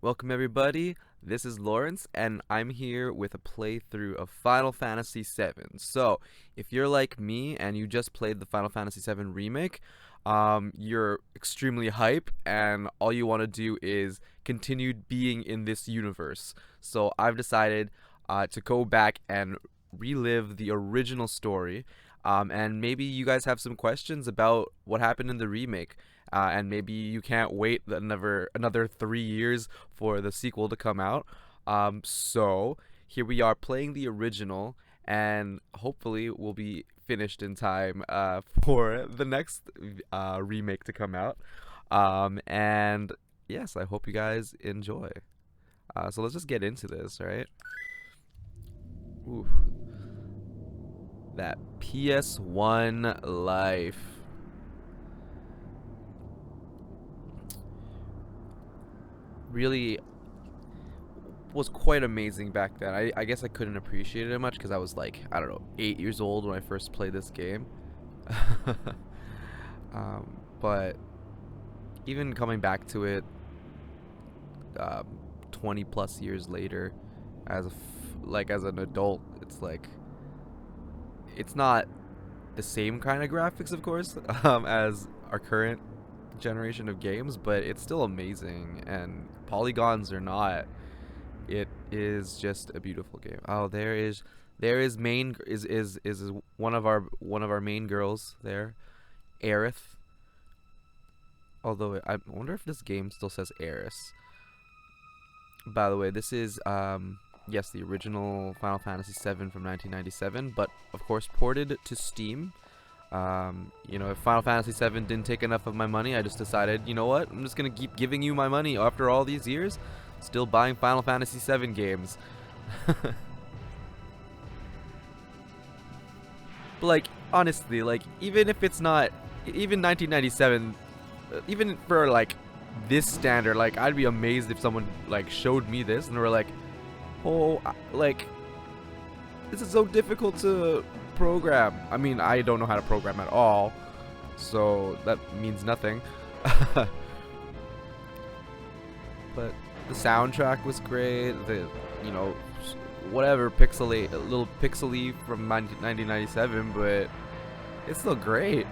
Welcome everybody, this is Lawrence and I'm here with a playthrough of Final Fantasy VII. So, if you're like me and you just played the Final Fantasy VII Remake, you're extremely hype and all you want to do is continue being in this universe. So I've decided to go back and relive the original story, and maybe you guys have some questions about what happened in the remake. And maybe you can't wait another 3 years for the sequel to come out. So here we are playing the original, and hopefully we'll be finished in time for the next remake to come out. And yes, I hope you guys enjoy. So let's just get into this, right? Ooh, that PS1 life. Really was quite amazing back then. I guess I couldn't appreciate it much because I was like, I don't know, 8 years old when I first played this game. But even coming back to it 20 plus years later as as an adult, it's like it's not the same kind of graphics, of course, as our current generation of games, but it's still amazing, and polygons or not, it is just a beautiful game. Oh, there is main is one of our main girls there, Aerith. Although I wonder if this game still says Eris. By the way, this is yes, the original Final Fantasy VII from 1997, but of course ported to Steam. If Final Fantasy VII didn't take enough of my money, I just decided, you know what? I'm just gonna keep giving you my money after all these years, still buying Final Fantasy VII games. But like, honestly, like, even if it's not, even 1997, even for like this standard, like, I'd be amazed if someone like showed me this and were like, oh, like, this is so difficult to program. I mean, I don't know how to program at all, so that means nothing. But the soundtrack was great. The, whatever pixelate, a little pixely from 1997, but it's still great.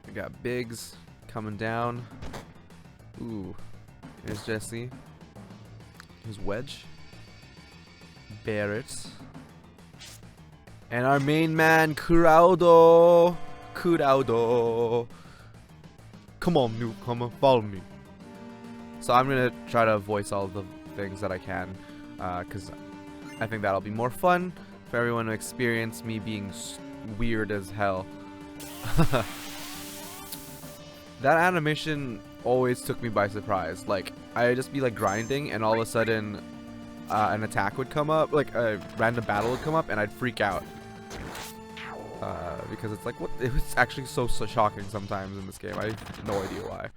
We got Biggs coming down. Ooh, there's Jesse. There's Wedge. Barrett. And our main man, Kuraudo. Kuraudo. Come on, newcomer, follow me. So I'm gonna try to voice all the things that I can, because I think that'll be more fun for everyone to experience me being weird as hell. That animation always took me by surprise. Like, I'd just be like grinding and all of a sudden an attack would come up, like a random battle would come up, and I'd freak out. Because it's like, what? It was actually so shocking sometimes in this game. I have no idea why.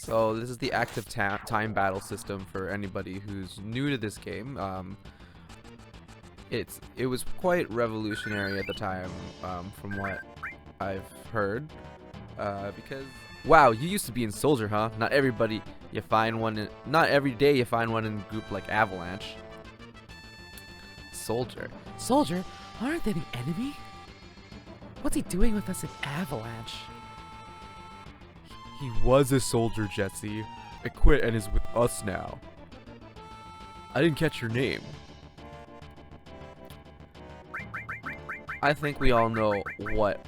So this is the active time battle system for anybody who's new to this game. It was quite revolutionary at the time, from what I've heard, because wow, you used to be in Soldier, huh? Not everybody you find one. Not every day you find one in a group like Avalanche. Soldier? Aren't they the enemy? What's he doing with us in Avalanche? He was a soldier, Jesse. It quit and is with us now. I didn't catch your name. I think we all know what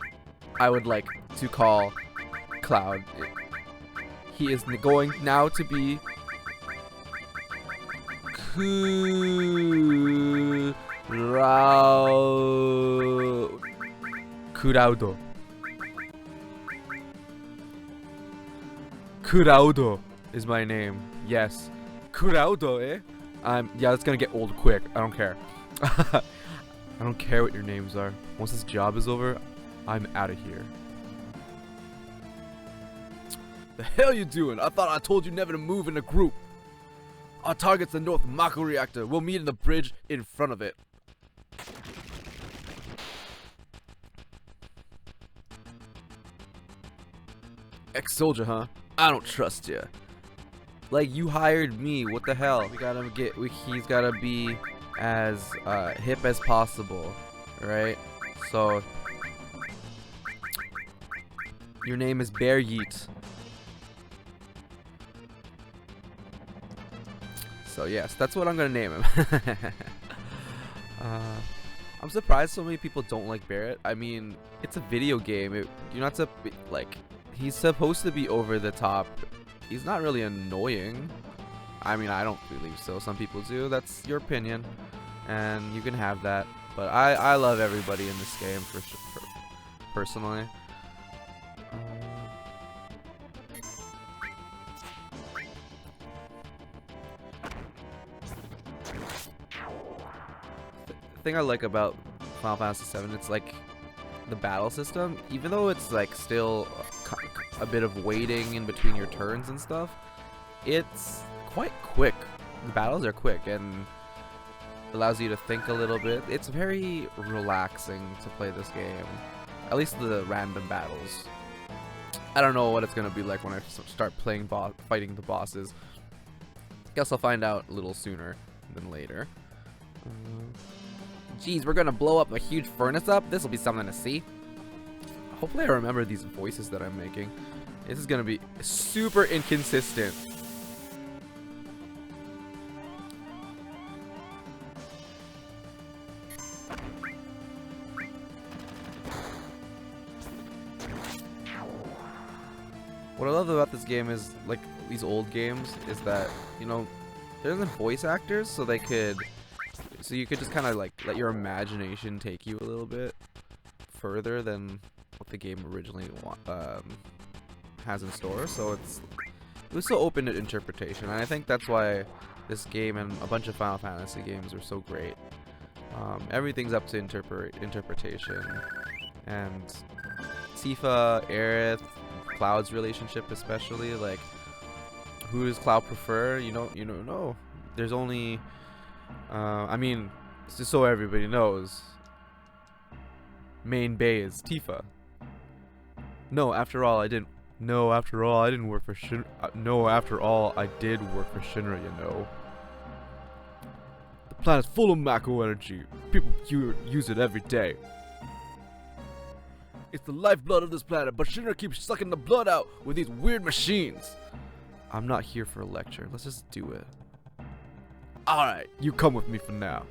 I would like to call Cloud. He is going now to be Kuraudo. Kuraudo is my name. Yes. Kuraudo, eh? Yeah, that's gonna get old quick. I don't care. I don't care what your names are. Once this job is over, I'm out of here. The hell you doing? I thought I told you never to move in a group. Our target's the North Mako reactor. We'll meet in the bridge in front of it. Ex-soldier, huh? I don't trust you. Like, you hired me. What the hell? He's gotta be as hip as possible, right? So your name is Bear Yeet. So yes, that's what I'm gonna name him. I'm surprised so many people don't like Barrett. I mean, it's a video game. You're not like, he's supposed to be over the top. He's not really annoying. I mean, I don't believe so. Some people do. That's your opinion, and you can have that. But I love everybody in this game personally. The thing I like about Final Fantasy VII, it's like the battle system, even though it's like still a bit of waiting in between your turns and stuff, it's quite quick. The battles are quick and allows you to think a little bit. It's very relaxing to play this game, at least the random battles. I don't know what it's gonna be like when I start playing fighting the bosses. Guess I'll find out a little sooner than later. Geez, we're gonna blow up a huge furnace up. This will be something to see. Hopefully I remember these voices that I'm making. This is gonna be super inconsistent. What I love about this game is, like these old games, is that, you know, there isn't voice actors, so you could just kind of like let your imagination take you a little bit further than what the game originally has in store. So it was so open to interpretation, and I think that's why this game and a bunch of Final Fantasy games are so great. Everything's up to interpretation, and Tifa, Aerith, Cloud's relationship especially, like, who does Cloud prefer? You don't know. There's only I mean, just so everybody knows, main Bay is Tifa. No, after all, I didn't work for Shinra. No, after all, I did work for Shinra, you know. The planet's full of Mako energy. People use it every day. It's the lifeblood of this planet, but Shinra keeps sucking the blood out with these weird machines. I'm not here for a lecture. Let's just do it. Alright, you come with me for now.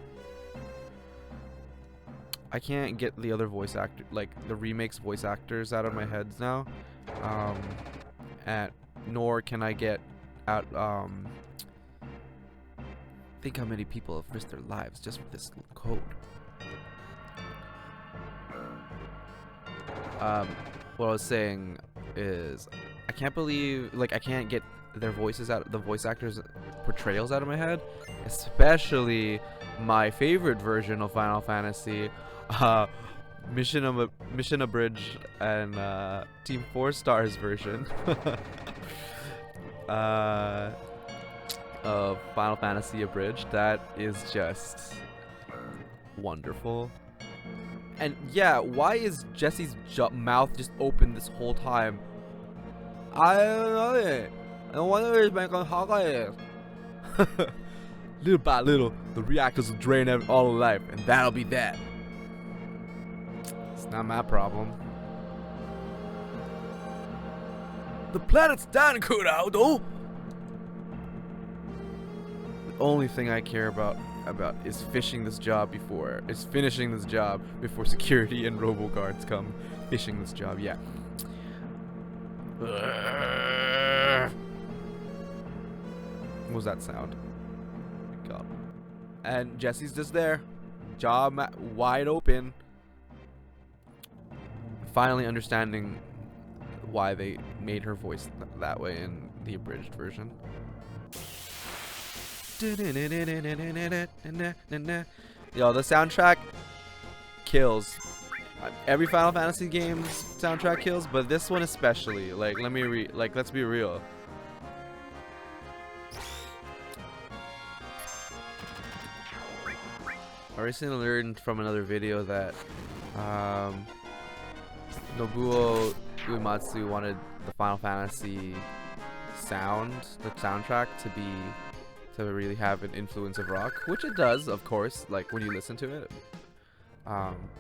I can't get the other voice actor, like the remakes voice actors, out of my head now. Nor can I get out, think how many people have risked their lives just for this code. What I was saying is, I can't believe, like, I can't get their voices out, the voice actors' portrayals out of my head, especially my favorite version of Final Fantasy, Mission Abridged and Team 4 Stars version of Final Fantasy Abridged. That is just wonderful. And yeah, why is Jesse's mouth just open this whole time? I don't know it. I wonder if it's gonna hog it. Little by little, the reactors will drain all of life, and that'll be that. It's not my problem. The planet's down, Kudo. The only thing I care about is finishing this job before security and robo-guards come. Finishing this job, yeah. What was that sound? God. And Jesse's just there, jaw wide open, finally understanding why they made her voice that way in the abridged version. Yo, the soundtrack kills. Every Final Fantasy game's soundtrack kills, but this one especially. Like, let's be real. I recently learned from another video that Nobuo Uematsu wanted the Final Fantasy the soundtrack, to really have an influence of rock, which it does, of course, like when you listen to it.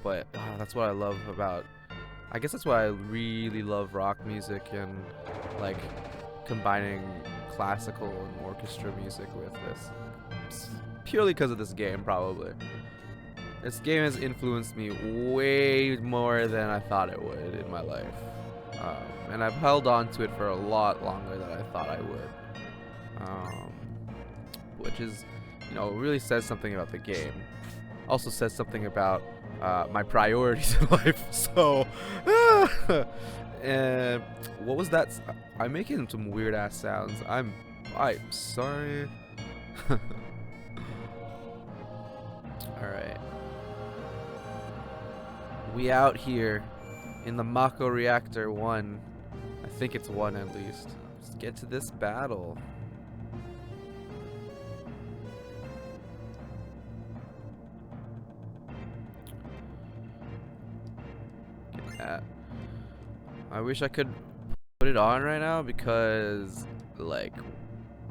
But that's what I love about. I guess that's why I really love rock music and like combining classical and orchestra music with this. Purely because of this game, probably. This game has influenced me way more than I thought it would in my life. And I've held on to it for a lot longer than I thought I would. Which is, you know, really says something about the game. Also says something about my priorities in life. So, what was that? I'm making some weird ass sounds. I'm sorry. Alright. We out here in the Mako Reactor 1. I think it's 1 at least. Let's get to this battle. Get that. I wish I could put it on right now because, like,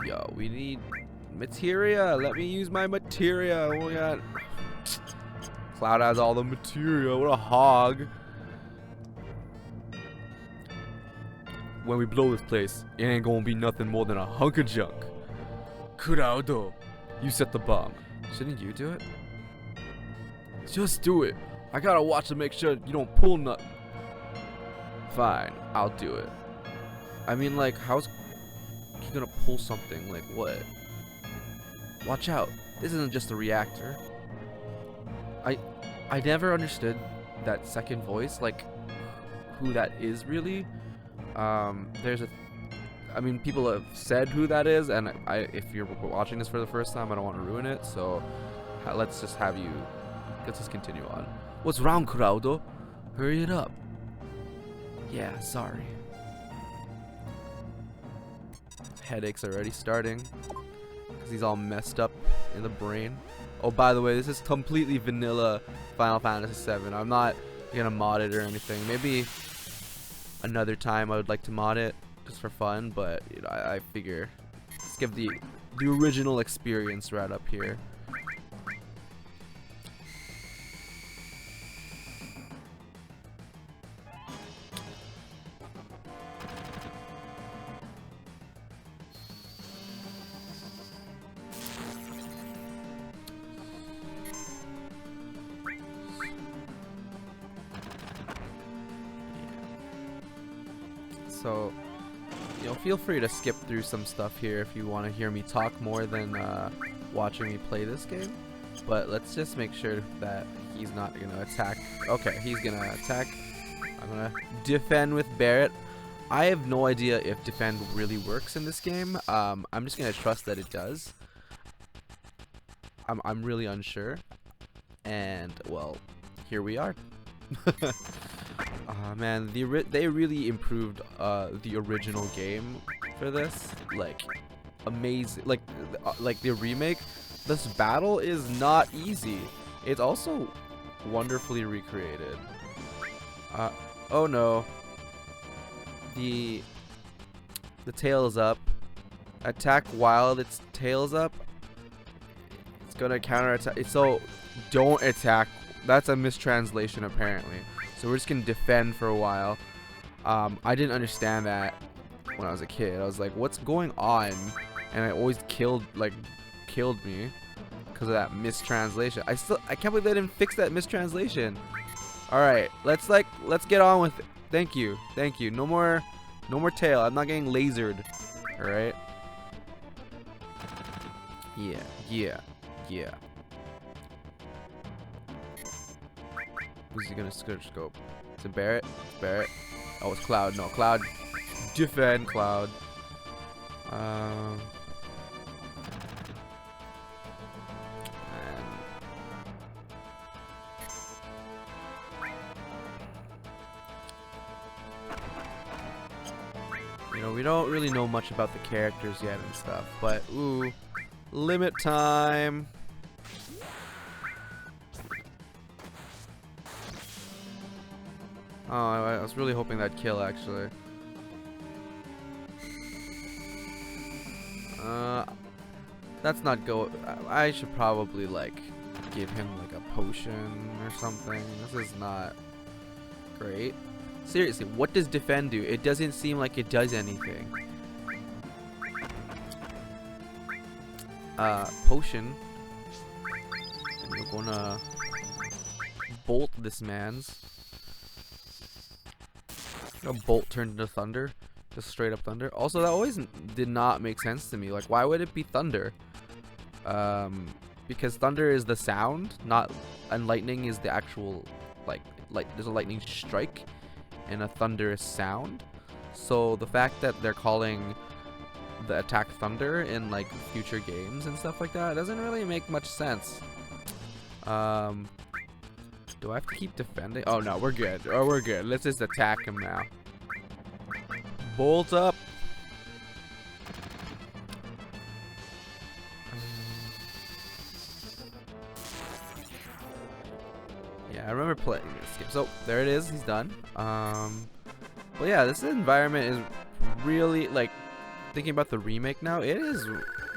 yo, we need materia. Let me use my materia. Oh my god. Cloud has all the materia. What a hog. When we blow this place, it ain't gonna be nothing more than a hunk of junk. Kuraudo, you set the bomb. Shouldn't you do it? Just do it. I gotta watch to make sure you don't pull nothing. Fine, I'll do it. I mean, like, how's he gonna pull something? Like, what? Watch out. This isn't just a reactor. I never understood that second voice, like, who that is really. I mean, people have said who that is, and if you're watching this for the first time, I don't want to ruin it, so let's just continue on. What's wrong, Kuraudo? Hurry it up. Yeah, sorry. Headache's already starting, because he's all messed up in the brain. Oh, by the way, this is completely vanilla Final Fantasy VII. I'm not gonna mod it or anything. Maybe another time I would like to mod it just for fun, but you know, I figure let's give the original experience right up here. So, you know, feel free to skip through some stuff here if you want to hear me talk more than watching me play this game. But let's just make sure that he's not going to attack. Okay, he's going to attack. I'm going to defend with Barret. I have no idea if defend really works in this game. I'm just going to trust that it does. I'm really unsure. And, well, here we are. Man, they really improved the original game for this. Like, amazing. Like the remake. This battle is not easy. It's also wonderfully recreated. Oh no. The tail is up. Attack while its tail is up. It's gonna counter attack. So don't attack. That's a mistranslation apparently. So we're just gonna defend for a while. I didn't understand that when I was a kid. I was like, what's going on? And it always killed me because of that mistranslation. I can't believe they didn't fix that mistranslation. Alright, let's get on with it. Thank you. No more tail. I'm not getting lasered. Alright. Yeah. Who's he gonna scope? Is it Barret? It's Barret. Oh, it's Cloud. No, Cloud. Defend, Cloud. And you know, we don't really know much about the characters yet and stuff, but ooh, limit time. Oh, I was really hoping that'd kill, actually. That's not go. I should probably, like, give him, like, a potion or something. This is not great. Seriously, what does defend do? It doesn't seem like it does anything. Potion. And we're gonna bolt this man's. A bolt turned into thunder. Just straight up thunder. Also, that always did not make sense to me. Like, why would it be thunder? Because thunder is the sound, not, and lightning is the actual, like there's a lightning strike and a thunderous sound. So the fact that they're calling the attack thunder in like future games and stuff like that doesn't really make much sense. Do I have to keep defending? Oh no, we're good. Oh, we're good. Let's just attack him now. Bolt up. Yeah, I remember playing this game. So there it is. He's done. Well, yeah, this environment is really, like, thinking about the remake now. It is.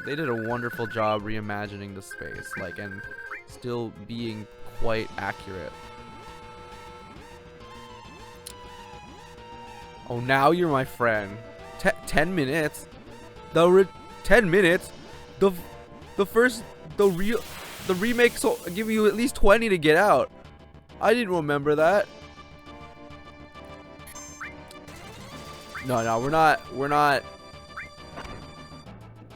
They did a wonderful job reimagining the space, like, and still being quite accurate. Oh, now you're my friend. 10 minutes. 10 minutes. The remake so give you at least 20 to get out. I didn't remember that. No, we're not.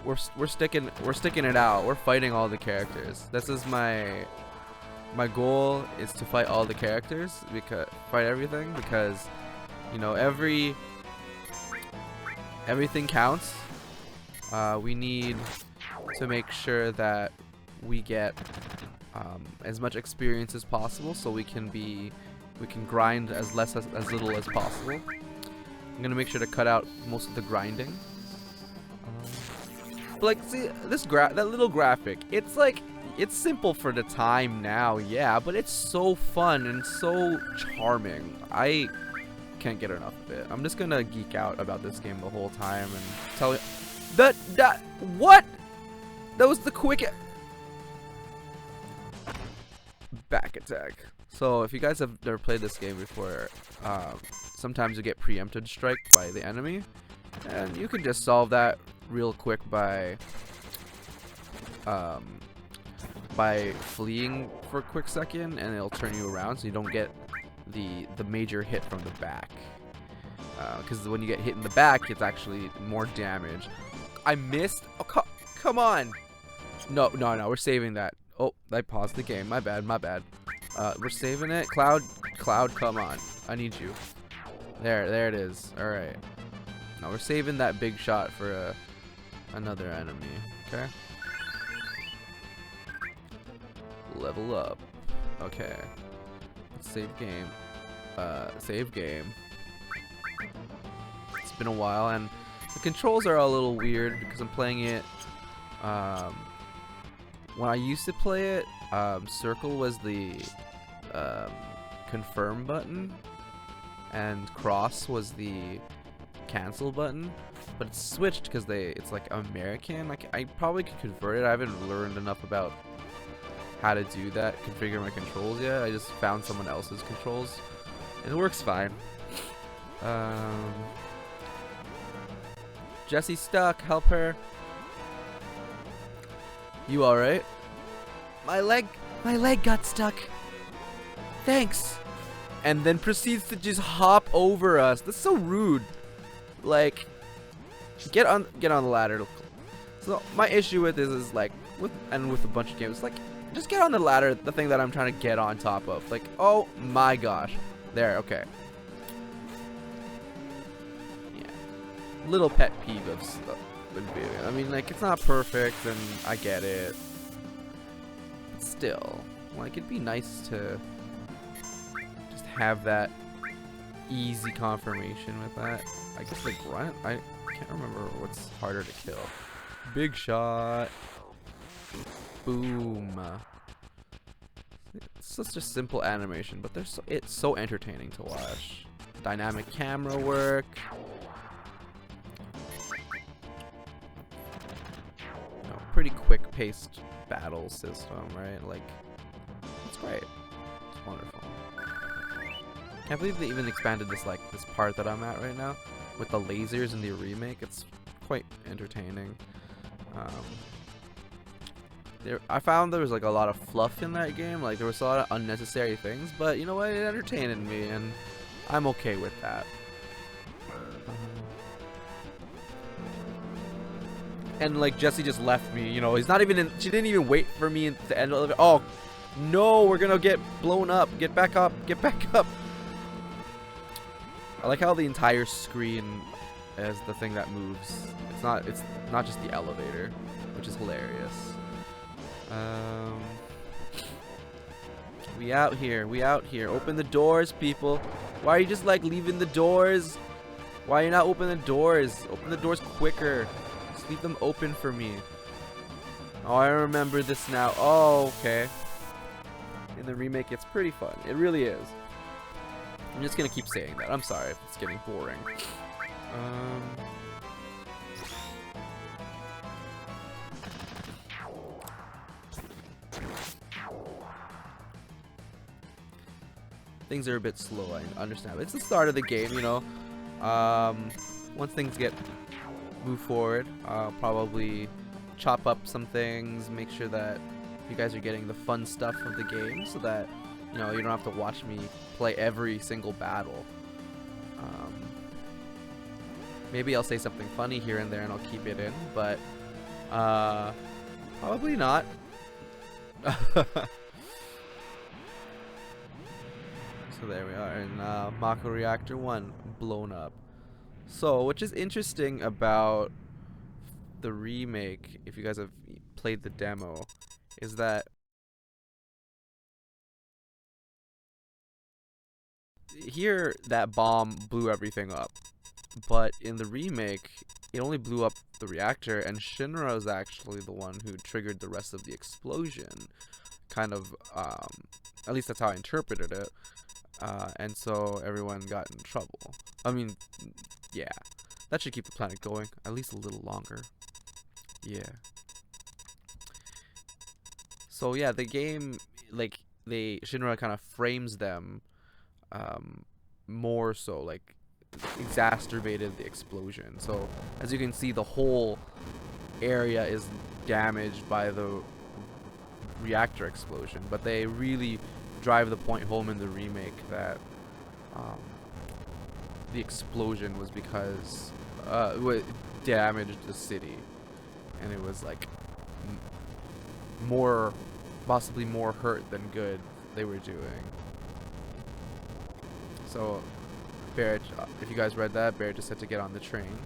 We're sticking it out. We're fighting all the characters. This is my goal is to fight all the characters, fight everything, because you know everything counts. We need to make sure that we get as much experience as possible, so we can grind as little as possible. I'm gonna make sure to cut out most of the grinding. But like, see that little graphic. It's simple for the time now, yeah, but it's so fun and so charming. I can't get enough of it. I'm just gonna geek out about this game the whole time and tell you what? That was the quick back attack. So if you guys have never played this game before, sometimes you get preempted strike by the enemy, and you can just solve that real quick by fleeing for a quick second, and it'll turn you around so you don't get the major hit from the back. Because when you get hit in the back, it's actually more damage. I missed. Oh, come on. No, we're saving that. Oh, I paused the game. My bad. We're saving it. Cloud, come on. I need you. There it is. All right. Now we're saving that big shot for another enemy. Okay. Level up. Okay. Let's save game. Save game. It's been a while, and the controls are a little weird because I'm playing it. When I used to play it, circle was the confirm button, and cross was the cancel button. But it's switched because it's like American. Like, I probably could convert it. I haven't learned enough about how to do that, configure my controls yet. I just found someone else's controls, and it works fine. Jessie's stuck. Help her. You alright? My leg got stuck. Thanks. And then proceeds to just hop over us. That's so rude. Like, get on the ladder. So my issue with this is like with a bunch of games, like, just get on the ladder, the thing that I'm trying to get on top of. Like, oh my gosh. There, okay. Yeah. Little pet peeve of stuff. I mean, like, it's not perfect, and I get it. But still, like, it'd be nice to just have that easy confirmation with that. I guess the grunt, I can't remember what's harder to kill. Big shot. Boom. It's such a simple animation, but it's so entertaining to watch. dynamic camera work. You know, pretty quick-paced battle system, right? Like, it's great. It's wonderful. Can't believe they even expanded this part that I'm at right now with the lasers in the remake. It's quite entertaining. I found there was like a lot of fluff in that game. Like there was a lot of unnecessary things, but you know what? It entertained me, and I'm okay with that. And like Jesse just left me. You know, he's not even in. She didn't even wait for me at the end of it. Oh no, we're gonna get blown up. Get back up. Get back up. I like how the entire screen is the thing that moves. It's not just the elevator, which is hilarious. We out here. We out here. Open the doors, people. Why are you just like leaving the doors? Why are you not opening the doors? Open the doors quicker. Just leave them open for me. Oh, I remember this now. Oh, okay. In the remake, it's pretty fun. It really is. I'm just gonna keep saying that. I'm sorry if it's getting boring. Things are a bit slow, I understand. It's the start of the game, you know. Once things move forward, I'll probably chop up some things, make sure that you guys are getting the fun stuff of the game, so that you know you don't have to watch me play every single battle. Maybe I'll say something funny here and there, and I'll keep it in, but probably not. So there we are, and Mako Reactor 1 blown up. So, which is interesting about the remake, if you guys have played the demo, is that here that bomb blew everything up, but in the remake, it only blew up the reactor, and Shinra is actually the one who triggered the rest of the explosion. Kind of, at least that's how I interpreted it. And so everyone got in trouble. I mean, yeah, that should keep the planet going at least a little longer. Yeah. So yeah, the game, like, Shinra kind of frames them more so, like, exacerbated the explosion. So as you can see, the whole area is damaged by the reactor explosion, but they really drive the point home in the remake that the explosion was because it damaged the city, and it was like possibly more hurt than good they were doing. So Barrett, if you guys read that, Barrett just had to get on the train.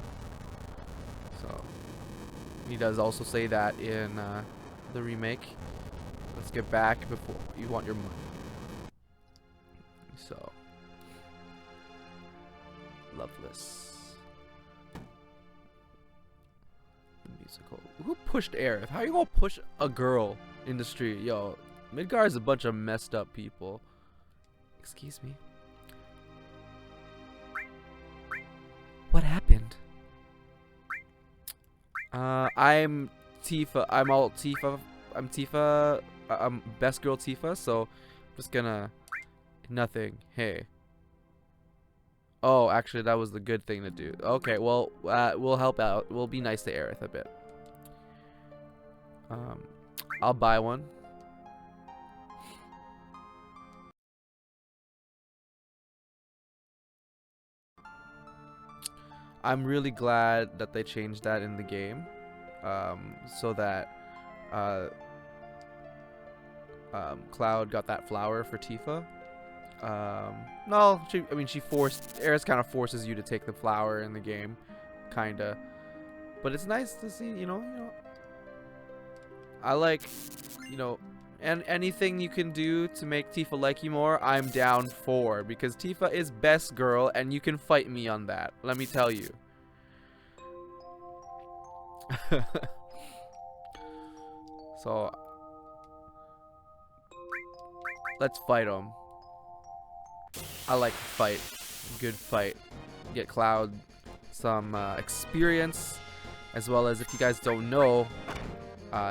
So he does also say that in the remake. Let's get back before you want your money. So, Loveless. Musical. Who pushed Aerith? How you gonna push a girl in the street? Yo, Midgar is a bunch of messed up people. Excuse me. What happened? I'm Tifa. I'm all Tifa. I'm Tifa. I'm best girl Tifa. So, I'm just gonna. Nothing. Hey. Oh, actually, that was the good thing to do. Okay, well, we'll help out. We'll be nice to Aerith a bit. I'll buy one. I'm really glad that they changed that in the game, so that Cloud got that flower for Tifa. No, Aerith kind of forces you to take the flower in the game, kinda. But it's nice to see, you know, I like, and anything you can do to make Tifa like you more, I'm down for, because Tifa is best girl, and you can fight me on that, let me tell you. So, let's fight him. I like to fight. good fight. Get Cloud some experience, as well as, if you guys don't know,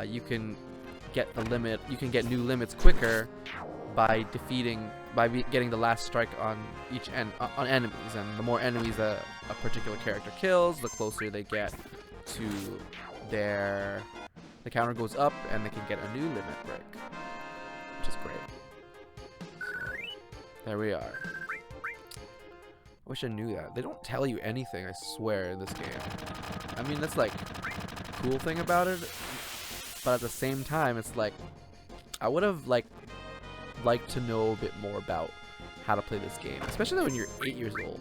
you can get new limits quicker by getting the last strike on on enemies, and the more enemies a particular character kills, the closer they get to the counter goes up, and they can get a new limit break, which is great. So, there we are. I wish I knew that. They don't tell you anything, I swear, in this game. I mean, that's like cool thing about it, but at the same time, it's like I would have liked to know a bit more about how to play this game, especially when you're 8 years old.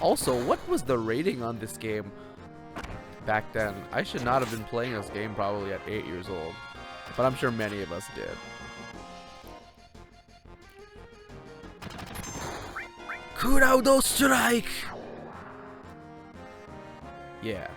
Also, what was the rating on this game back then? I should not have been playing this game probably at 8 years old, but I'm sure many of us did. Cloud Strike! Yeah.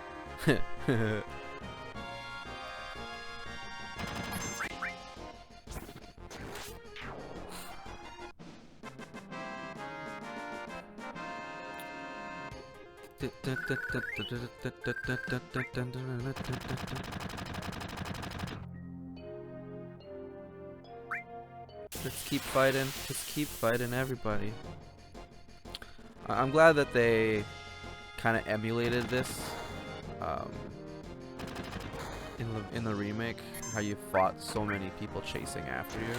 Let's keep fighting. Let's keep fighting, everybody. I'm glad that they kind of emulated this in the remake. How you fought so many people chasing after you.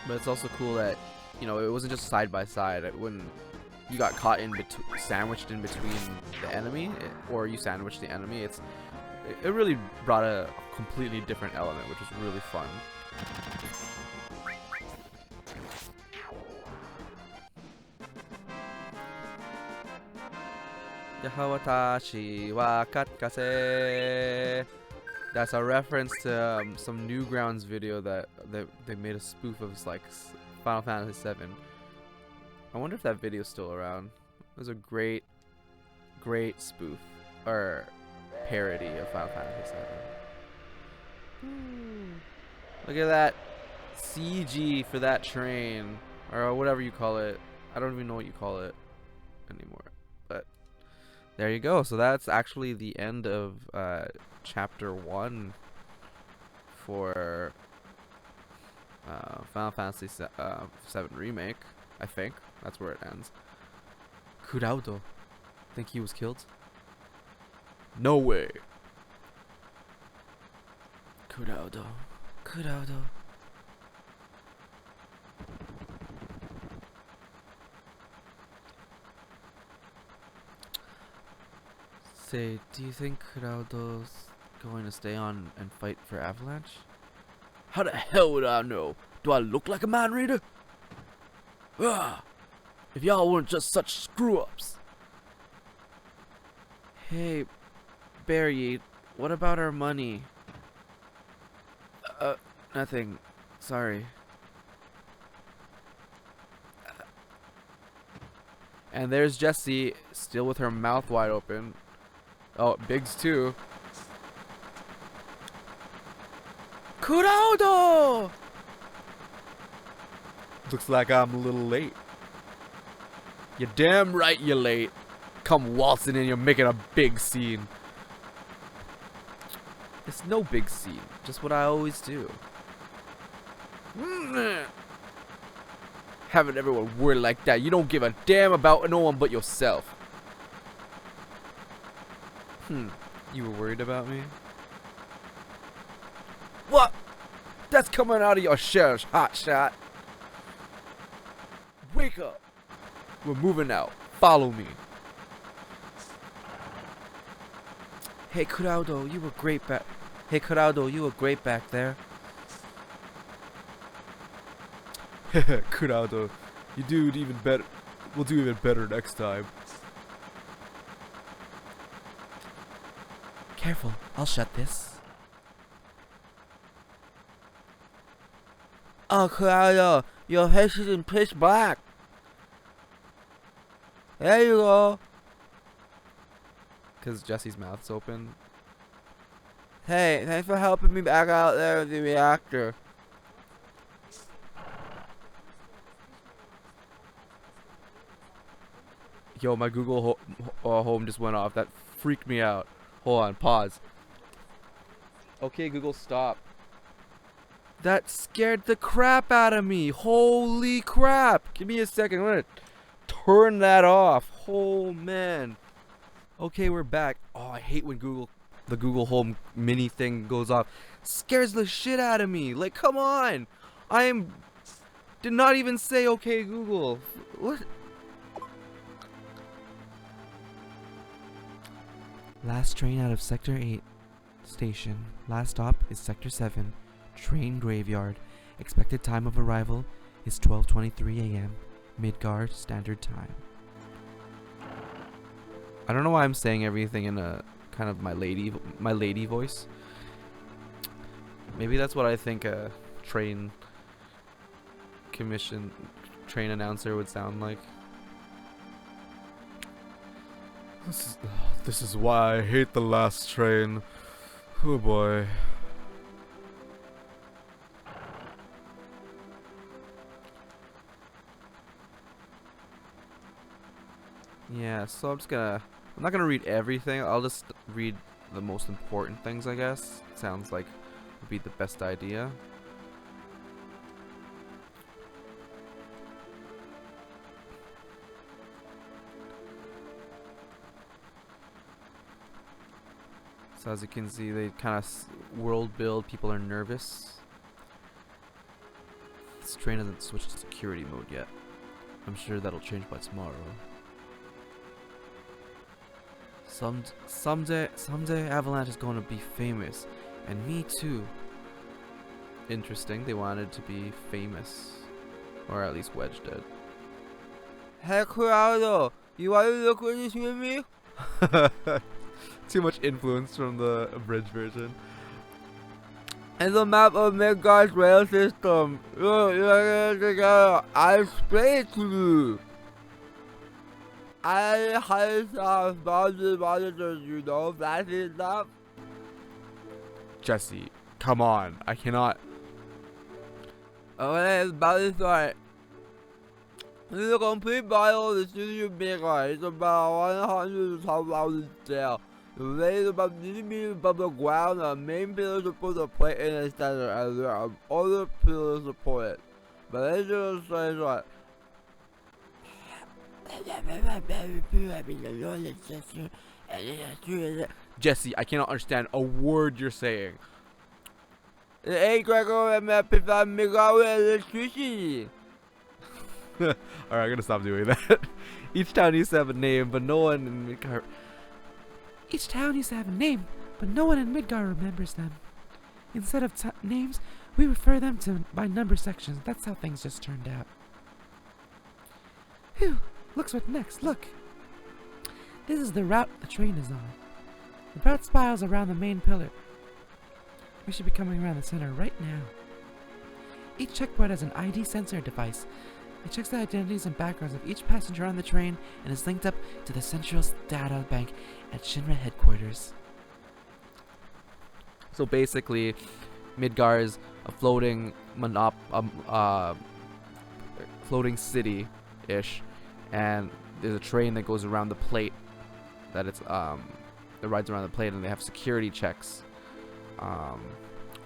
But it's also cool that, you know, it wasn't just side by side. When you got caught sandwiched in between the enemy, or you sandwiched the enemy, it really brought a completely different element, which was really fun. Yahawatashi wa katkase. That's a reference to some Newgrounds video that they made a spoof of, like Final Fantasy VII. I wonder if that video's still around. It was a great spoof or parody of Final Fantasy VII. Look at that CG for that train, or whatever you call it. I don't even know what you call it anymore. But there you go. So that's actually the end of chapter 1 for Final Fantasy VII Remake. I think that's where it ends. Kuraudo. Think he was killed? No way. Kuraudo. Kuraudo. Say, do you think Kuraudo's going to stay on and fight for Avalanche? How the hell would I know? Do I look like a mind reader? Ah, if y'all weren't just such screw-ups. Hey, Barry, what about our money? Nothing. Sorry. And there's Jessie, still with her mouth wide open. Oh, Biggs too. Kuraudo! Looks like I'm a little late. You're damn right you're late. Come waltzing in, you're making a big scene. It's no big scene, just what I always do. Having everyone worry like that, you don't give a damn about no one but yourself. You were worried about me? What? That's coming out of your shell, hotshot. Wake up. We're moving out. Follow me. Hey, Kuraudo, you were great back. Hey, Kuraudo, you were great back there. Kuraudo, you do even better. We'll do even better next time. Careful, I'll shut this. Oh, Kuraudo, your face is in pitch black. There you go. Because Jesse's mouth's open. Hey, thanks for helping me back out there with the reactor. Yo, my Google Home just went off. That freaked me out. Hold on, pause. Okay, Google, stop. That scared the crap out of me. Holy crap. Give me a second. I'm gonna turn that off. Oh, man. Okay, we're back. Oh, I hate when the Google Home mini thing goes off. Scares the shit out of me. Like, come on. Did not even say okay, Google. What? Last train out of Sector 8 station. Last stop is Sector 7, train graveyard. Expected time of arrival is 12:23 a.m. Midgard Standard Time. I don't know why I'm saying everything in a kind of my lady voice. Maybe that's what I think a train announcer would sound like. This is why I hate the last train. Oh boy. Yeah, so I'm not gonna read everything. I'll just read the most important things, I guess. Sounds like would be the best idea. So as you can see, they kind of world build. People are nervous. This train hasn't switched to security mode yet. I'm sure that'll change by tomorrow. Someday Avalanche is going to be famous, and me too. Interesting, they wanted to be famous, or at least Wedge did. Hey Claudio, you want to look what you with me? Too much influence from the abridged version. And the map of Midgard's rail system. I explain it to you. I have monitors, you know, that is enough. Jesse, come on, I cannot. Okay, it's about to start. This is a complete battle of the city of Midgard. It's about 100,000 scale. The rail is about 50 meters above the ground. The main pillars support the plate in the center, and there are other pillars support it. But let's just say what. Jesse, I cannot understand a word you're saying. The eight Greco and map provide Midgard with electricity. Alright, I'm gonna stop doing that. Each town used to have a name, but no one in Midgard. Each town used to have a name, but no one in Midgard remembers them. Instead of names, we refer them to by number sections. That's how things just turned out. Phew, looks what next, look. This is the route the train is on. The route spirals around the main pillar. We should be coming around the center right now. Each checkpoint has an ID sensor device. It checks the identities and backgrounds of each passenger on the train and is linked up to the central data bank at Shinra headquarters. So basically, Midgard is a floating floating city-ish, and there's a train that goes around the plate. That rides around the plate, and they have security checks.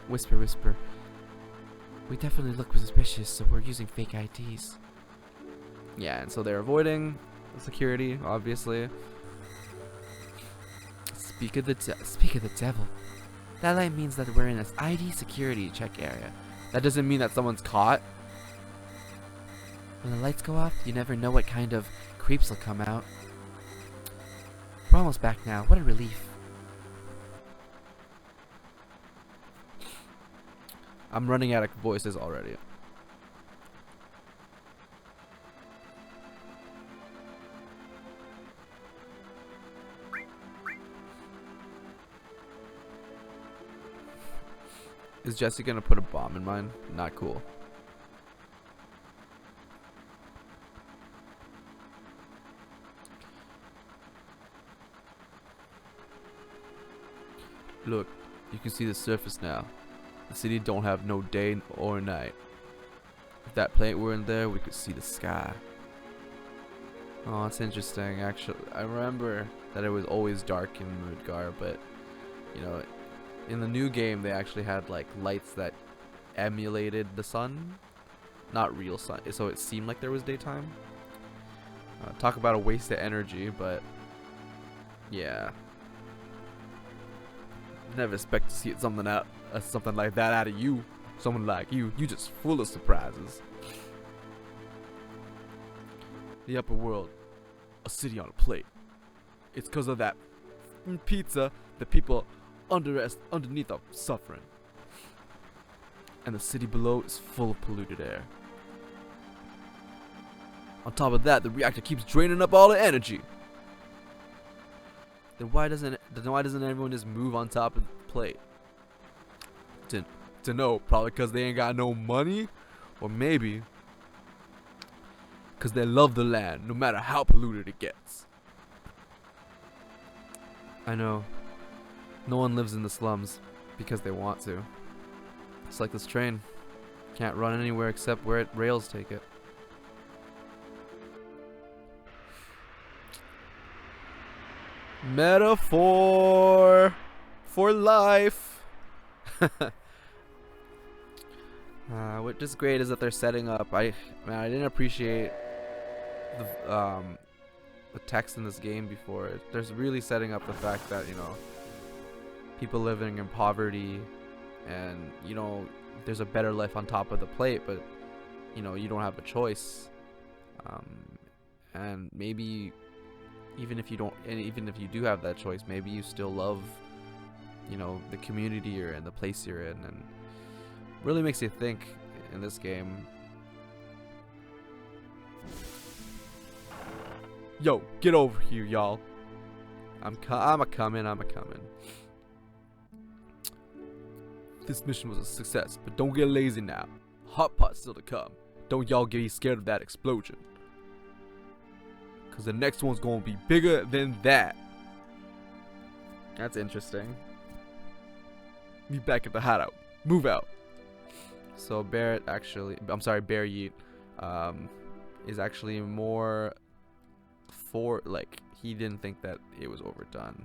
Whisper, whisper. We definitely look suspicious, so we're using fake IDs. Yeah, and so they're avoiding security, obviously. Speak of the devil. That light means that we're in this ID security check area. That doesn't mean that someone's caught. When the lights go off, you never know what kind of creeps will come out. We're almost back now. What a relief. I'm running out of voices already. Is Jesse gonna put a bomb in mine? Not cool. Look, you can see the surface now. The city don't have no day or night. If that plate were in there, we could see the sky. Oh, it's interesting. Actually, I remember that it was always dark in Midgar, but you know, in the new game they actually had like lights that emulated the sun, not real sun, so it seemed like there was daytime. Talk about a waste of energy, but yeah, never expect to see something like that out of you. Someone like you just full of surprises. The upper world, a city on a plate. It's because of that pizza that people underneath are suffering. And the city below is full of polluted air. On top of that, the reactor keeps draining up all the energy. Then why doesn't everyone just move on top of the plate? To know, probably because they ain't got no money, or maybe because they love the land, no matter how polluted it gets. I know. No one lives in the slums because they want to. It's like this train. Can't run anywhere except where rails take it. Metaphor for life. What is great is that they're setting up. I didn't appreciate the text in this game before. There's really setting up the fact that, you know, people living in poverty, and you know, there's a better life on top of the plate, but you know, you don't have a choice. And maybe even if you do have that choice, maybe you still love, you know, the community you're in, the place you're in, and really makes you think in this game. Yo, get over here, y'all. I'm a coming. This mission was a success, but don't get lazy now. Hot pot's still to come. Don't y'all get scared of that explosion, cause the next one's gonna be bigger than that. That's interesting. Be back at the hideout. Move out. So Bear Yeet, is actually more for, like, he didn't think that it was overdone.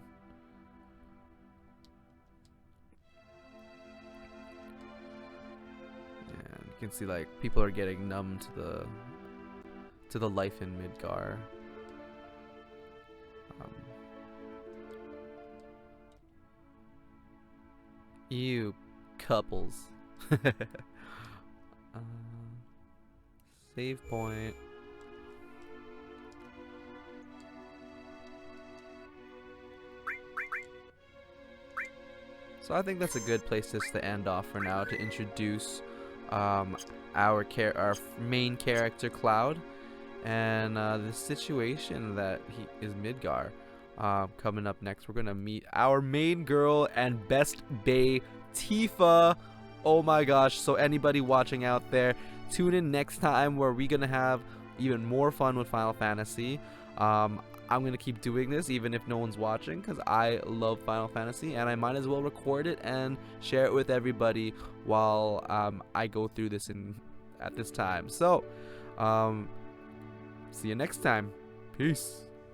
And you can see, like, people are getting numb to the life in Midgar. Ew, couples. Save point. So I think that's a good place just to end off for now, to introduce our main character Cloud, and the situation that he is Midgar. Coming up next, we're gonna meet our main girl and best bae, Tifa. Oh my gosh! So anybody watching out there, tune in next time where we're gonna have even more fun with Final Fantasy. I'm gonna keep doing this even if no one's watching, because I love Final Fantasy, and I might as well record it and share it with everybody while I go through this at this time. So see you next time. Peace.